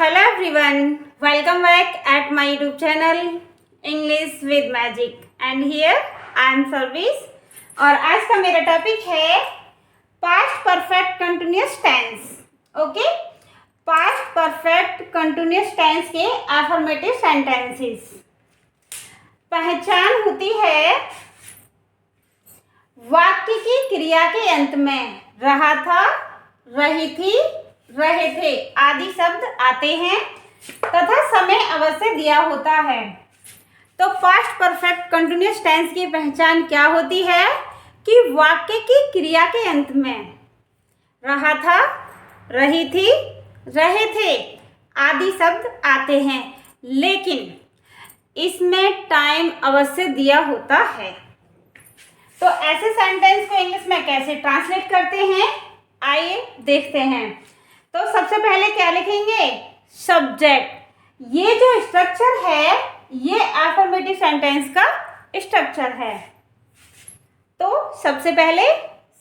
Hello everyone, welcome back at my YouTube channel English with Magic and here I am Sarvis और आज का मेरा topic है past perfect continuous tense. Okay, past perfect continuous tense के affirmative sentences. पहचान होती है वाक्य की क्रिया के अंत में रहा था, रही थी, रहे थे आदि शब्द आते हैं तथा समय अवश्य दिया होता है। तो पास्ट परफेक्ट कंटिन्यूअस टेंस की पहचान क्या होती है कि वाक्य की क्रिया के अंत में रहा था, रही थी, रहे थे आदि शब्द आते हैं, लेकिन इसमें टाइम अवश्य दिया होता है। तो ऐसे सेंटेंस को इंग्लिश में कैसे ट्रांसलेट करते हैं, आइए देखते हैं। तो सबसे पहले क्या लिखेंगे? सब्जेक्ट। ये जो स्ट्रक्चर है ये अफर्मेटिव सेंटेंस का स्ट्रक्चर है। तो सबसे पहले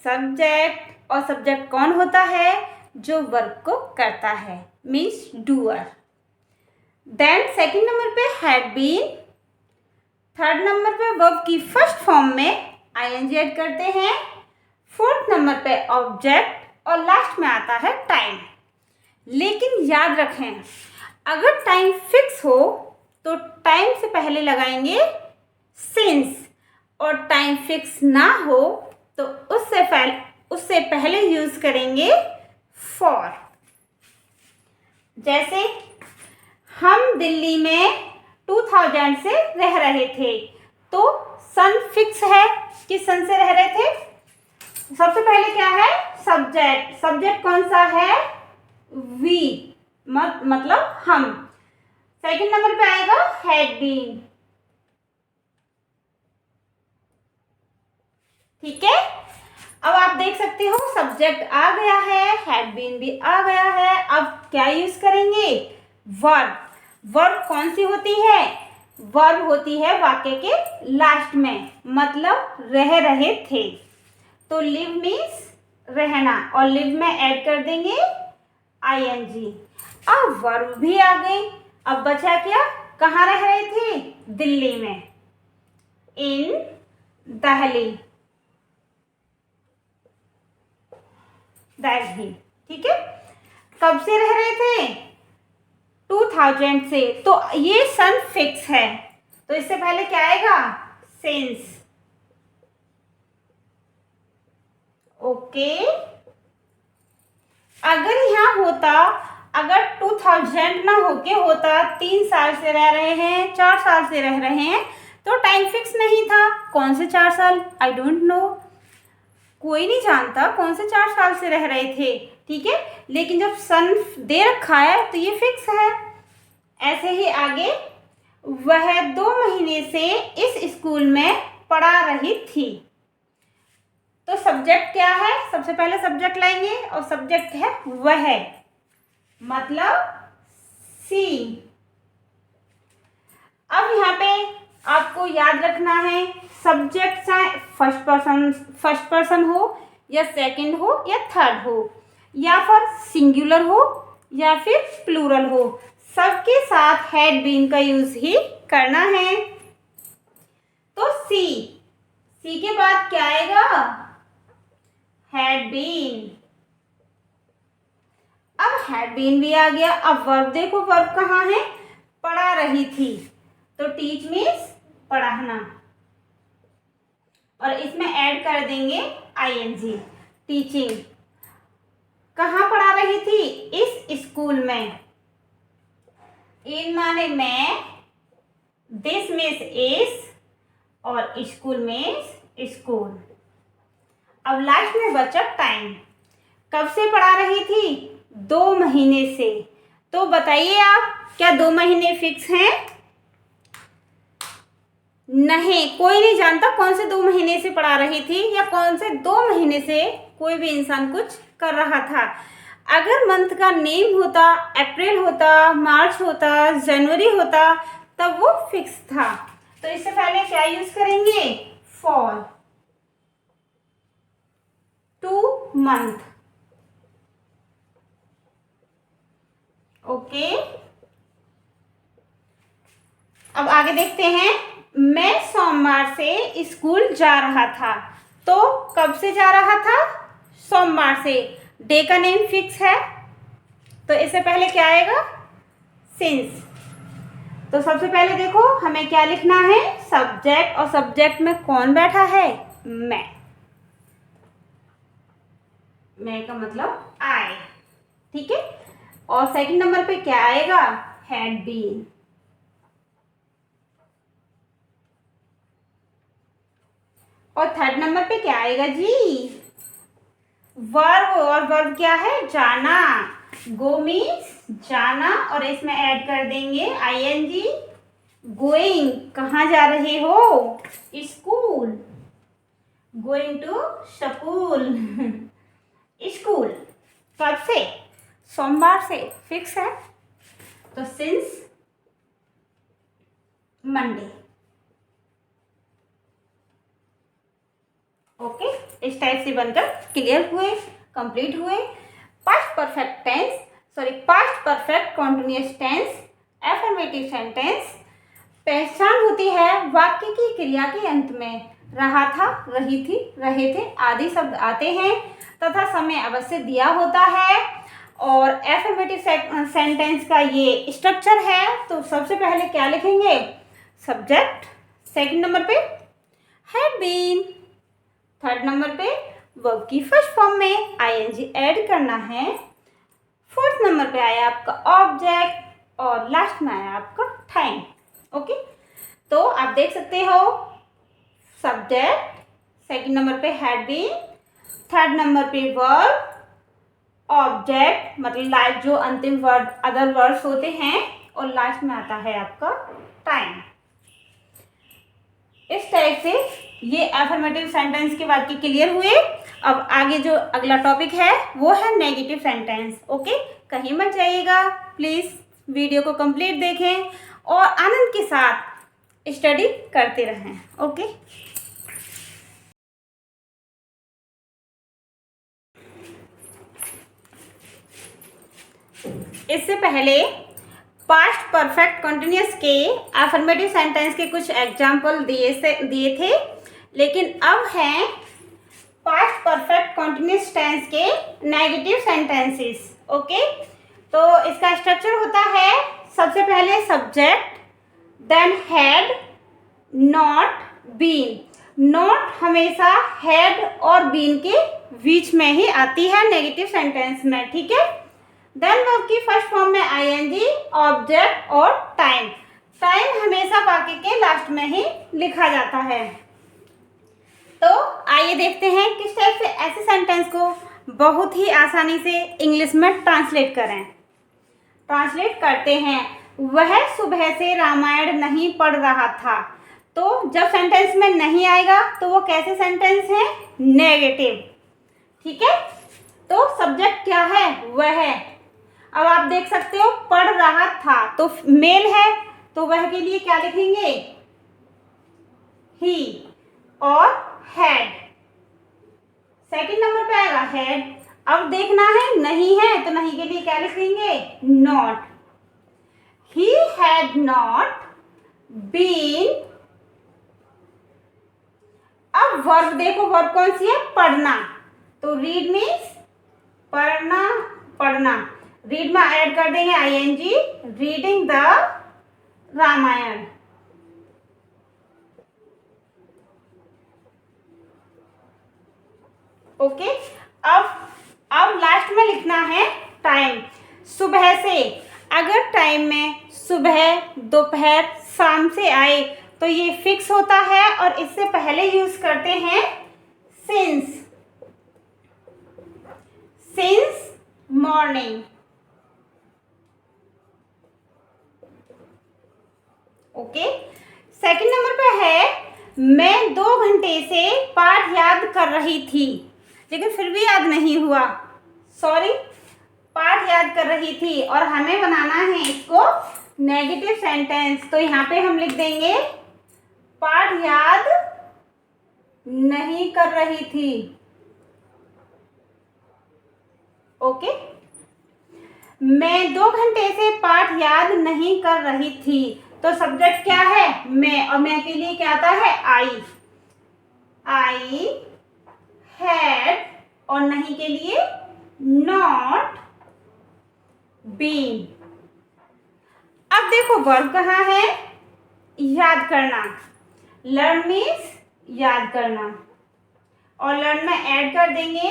सब्जेक्ट, और सब्जेक्ट कौन होता है? जो वर्क को करता है, means doer. Then second number पे हैड बीन, थर्ड नंबर पे वर्ब की फर्स्ट फॉर्म में आईएनजी ऐड करते हैं, फोर्थ नंबर पे ऑब्जेक्ट और लास्ट में आता है टाइम। लेकिन याद रखें, अगर टाइम फिक्स हो तो टाइम से पहले लगाएंगे सिंस, और टाइम फिक्स ना हो तो उससे पहले यूज करेंगे फॉर। जैसे हम दिल्ली में 2000 से रह रहे थे, तो सन फिक्स है कि सन से रह रहे थे। सबसे पहले क्या है? सब्जेक्ट। सब्जेक्ट कौन सा है? वी, मतलब हम। सेकंड नंबर पे आएगा हैड बीन। ठीक है, अब आप देख सकते हो सब्जेक्ट आ गया है, हैड बीन भी आ गया है। अब क्या यूज करेंगे? वर्ब। वर्ब कौन सी होती है? वर्ब होती है वाक्य के लास्ट में, मतलब रह रहे थे। तो लिव मीन्स रहना, और लिव में ऐड कर देंगे आईएनजी। अब वर्ब भी आ गई। अब बचा क्या? कहाँ रह रहे थे? दिल्ली में, इन दहली, दिल्ली। ठीक है, कब से रह रहे थे? 2000 से। तो ये सन फिक्स है, तो इससे पहले क्या आएगा? सिंस। ओके, अगर यहाँ होता, अगर 2000 ना होके होता 3 साल से रह रहे हैं, 4 साल से रह रहे हैं, तो टाइम फिक्स नहीं था। कौन से 4 साल? आई डोंट नो, कोई नहीं जानता कौन से 4 साल से रह रहे थे। ठीक है, लेकिन जब सन दे रखा है तो ये फिक्स है। ऐसे ही आगे, वह 2 महीने से इस स्कूल में पढ़ा रही थी। तो सब्जेक्ट क्या है? सबसे पहले सब्जेक्ट लाएंगे, और सब्जेक्ट है वह, मतलब सी। अब यहाँ पे आपको याद रखना है, सब्जेक्ट चाहे फर्स्ट पर्सन हो या सेकंड हो या थर्ड हो, या फिर सिंगुलर हो या फिर प्लूरल हो, सबके साथ हैड बीन का यूज ही करना है। तो सी के बाद क्या आएगा? Had been. अब हैड बीन भी आ गया। अब वर्ब देखो, वर्ब कहाँ है? पढ़ा रही थी, तो टीच मीन्स पढ़ाना, और इसमें ऐड कर देंगे आईएनजी, टीचिंग। कहाँ पढ़ा रही थी? इस स्कूल में। इन माने में, दिस मीन्स इस, और स्कूल मीन्स स्कूल। अब लास्ट में बचा टाइम। कब से पढ़ा रही थी? 2 महीने से। तो बताइए आप, क्या 2 महीने फिक्स हैं? नहीं, कोई नहीं जानता कौन से 2 महीने से पढ़ा रही थी, या कौन से 2 महीने से कोई भी इंसान कुछ कर रहा था। अगर मंथ का नेम होता, अप्रैल होता, मार्च होता, जनवरी होता, तब वो फिक्स था। तो इससे पहले क्या यूज करेंगे? For, 2 month. ओके, अब आगे देखते हैं। मैं सोमवार से स्कूल जा रहा था। तो कब से जा रहा था? सोमवार से। डे का नेम फिक्स है, तो इससे पहले क्या आएगा? सिंस। तो सबसे पहले देखो हमें क्या लिखना है? सब्जेक्ट, और सब्जेक्ट में कौन बैठा है? मैं का मतलब आई, ठीक है। और सेकंड नंबर पे क्या आएगा? Had been. और थर्ड नंबर पे क्या आएगा जी? वर्ब, और वर्ब क्या है? जाना। गो मीन्स जाना, और इसमें ऐड कर देंगे आईएनजी। गोइंग, कहाँ जा रहे हो? School. Going to school. School. कब से? सोमवार से, फिक्स है। तो सिंस मंडे। ओके, इस टाइप से बनकर क्लियर हुए, कंप्लीट हुए। Past perfect tense, sorry past perfect continuous tense, affirmative sentence. पहचान होती है वाक्य की क्रिया के अंत में रहा था, रही थी, रहे थे आदि शब्द आते हैं तथा समय अवश्य दिया होता है। और एफर्मेटिव सेंटेंस का ये स्ट्रक्चर है। तो सबसे पहले क्या लिखेंगे? सब्जेक्ट, सेकंड नंबर पे हैड बीन, थर्ड नंबर पे वर्ब की फर्स्ट फॉर्म में आईएनजी ऐड करना है, फोर्थ नंबर पे आया आपका ऑब्जेक्ट, और लास्ट में आया आपका टाइम। ओके, तो आप देख सकते हो सब्जेक्ट, सेकंड नंबर पे हैड बीन, थर्ड नंबर पे वर्ब, ऑब्जेक्ट मतलब लाइक जो अंतिम वर्ड अदर वर्ड्स होते हैं, और लास्ट में आता है आपका टाइम। इस टाइप से ये एफर्मेटिव सेंटेंस के वाक्य क्लियर हुए। अब आगे जो अगला टॉपिक है वो है नेगेटिव सेंटेंस। ओके, कहीं मत जाइएगा, प्लीज वीडियो को कंप्लीट देखें और आनंद के साथ स्टडी करते रहें। ओके, इससे पहले पास्ट परफेक्ट कंटिन्यूअस के अफर्मेटिव सेंटेंस के कुछ एग्जाम्पल दिए थे, लेकिन अब हैं पास्ट परफेक्ट कंटिन्यूअस टेंस के नेगेटिव सेंटेंसेस। ओके, तो इसका स्ट्रक्चर होता है सबसे पहले subject, then had, not, been. Not हमेशा हैड और बीन के बीच में ही आती है नेगेटिव सेंटेंस में, ठीक है। देन वर्ब की फर्स्ट फॉर्म में आईएनजी, ऑब्जेक्ट और टाइम। टाइम हमेशा वाक्य के लास्ट में ही लिखा जाता है। तो आइए देखते हैं किस टाइप से ऐसे सेंटेंस को बहुत ही आसानी से इंग्लिश में ट्रांसलेट करें। ट्रांसलेट करते हैं। वह सुबह से रामायण नहीं पढ़ रहा था। तो जब सेंटेंस में नहीं आएगा तो वो कैसे सेंटेंस है? नेगेटिव, ठीक है। तो सब्जेक्ट क्या है? वह है। अब आप देख सकते हो पढ़ रहा था, तो मेल है, तो वह के लिए क्या लिखेंगे? ही और हैड। सेकंड नंबर पे आएगा हैड। अब देखना है नहीं है, तो नहीं के लिए क्या लिखेंगे? Not. He had not been. अब वर्ब देखो, वर्ब कौन सी है? पढ़ना। तो रीड मीन्स पढ़ना, पढ़ना। रीड में ऐड कर देंगे ING, reading the Ramayana. Okay, अब लास्ट में लिखना है टाइम। सुबह से, अगर टाइम में सुबह, दोपहर, शाम से आए तो ये फिक्स होता है और इससे पहले यूज करते हैं since. Since morning. Okay, second number पे है मैं 2 घंटे से पाठ याद कर रही थी, लेकिन फिर भी याद नहीं हुआ। सॉरी, पाठ याद कर रही थी और हमें बनाना है इसको नेगेटिव सेंटेंस। तो यहाँ पे हम लिख देंगे पाठ याद नहीं कर रही थी। ओके, मैं 2 घंटे से पाठ याद नहीं कर रही थी। तो सब्जेक्ट क्या है? मैं, और मैं के लिए क्या आता है? आई हैड, और नहीं के लिए नॉट बीन। अब देखो वर्ब कहाँ है? याद करना। लर्न मीन्स याद करना, और लर्न में ऐड कर देंगे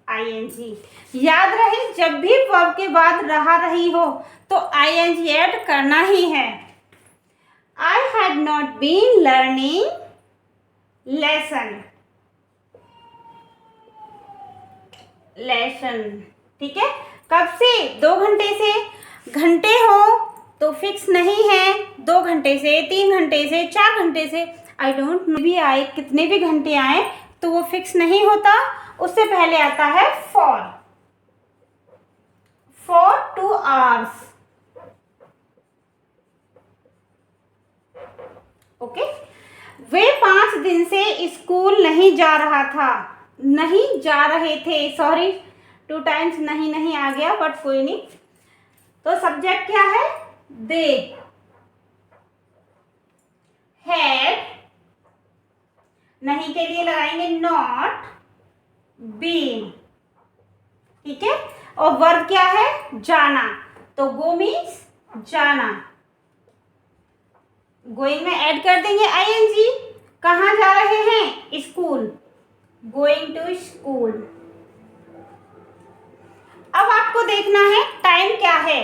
ing। याद रहे, जब भी वर्ब के बाद रहा रही हो तो ing ऐड करना ही है। I had not been learning lesson। ठीक है। कब से? 2 घंटे से। घंटे हो तो फिक्स नहीं है, 2 घंटे से, 3 घंटे से, 4 घंटे से, आई डोंट नो भी आए, कितने भी घंटे आए तो वो फिक्स नहीं होता। उससे पहले आता है फॉर 2 hours। ओके। वे 5 दिन से स्कूल नहीं जा रहा था, नहीं जा रहे थे, सॉरी 2 times नहीं आ गया, बट कोई नहीं। तो सब्जेक्ट क्या है? दे हैड, नहीं के लिए लगाएंगे नॉट बीन। ठीक है। और वर्ब क्या है? जाना। तो गो मीन्स जाना, गोइंग में ऐड कर देंगे ing। कहाँ जा रहे हैं? School, going to school. अब आपको देखना है टाइम क्या है?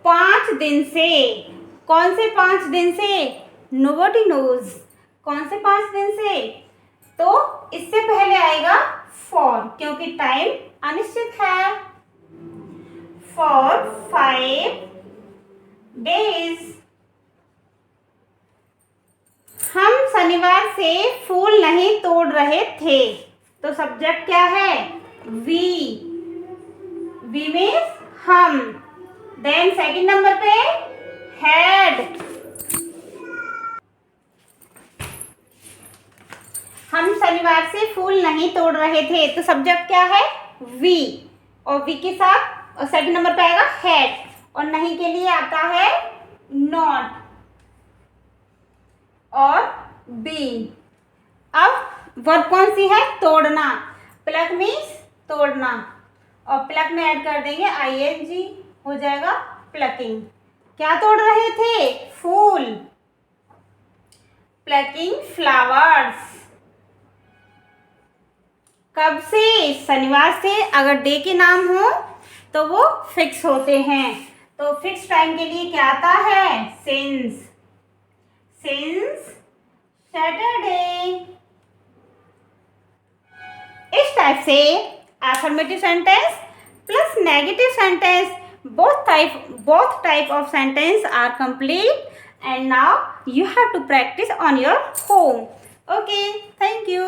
5 दिन से। कौन से 5 दिन से? Nobody knows. कौन से 5 दिन से? तो इससे पहले आएगा फॉर, क्योंकि टाइम अनिश्चित है। For 5 days। हम शनिवार से फूल नहीं तोड़ रहे थे। तो सब्जेक्ट क्या है? वी मीन्स हम। देन सेकंड नंबर पे हैड, हम शनिवार से फूल नहीं तोड़ रहे थे। तो सब्जेक्ट क्या है? वी, और वी के साथ सेकंड नंबर पे आएगा हैड, और नहीं के लिए आता है नॉट और बी। अब वर्ब कौन सी है? तोड़ना। प्लक मीन्स तोड़ना, और प्लक में ऐड कर देंगे ing, हो जाएगा प्लकिंग। क्या तोड़ रहे थे? फूल, प्लकिंग फ्लावर्स। कब से? शनिवार से। अगर डे के नाम हो तो वो फिक्स होते हैं। तो फिक्स टाइम के लिए क्या आता है? Since Saturday. इस टाइप से affirmative sentence plus negative sentence, both type of sentence are complete, and now you have to practice on your home. Okay, thank you.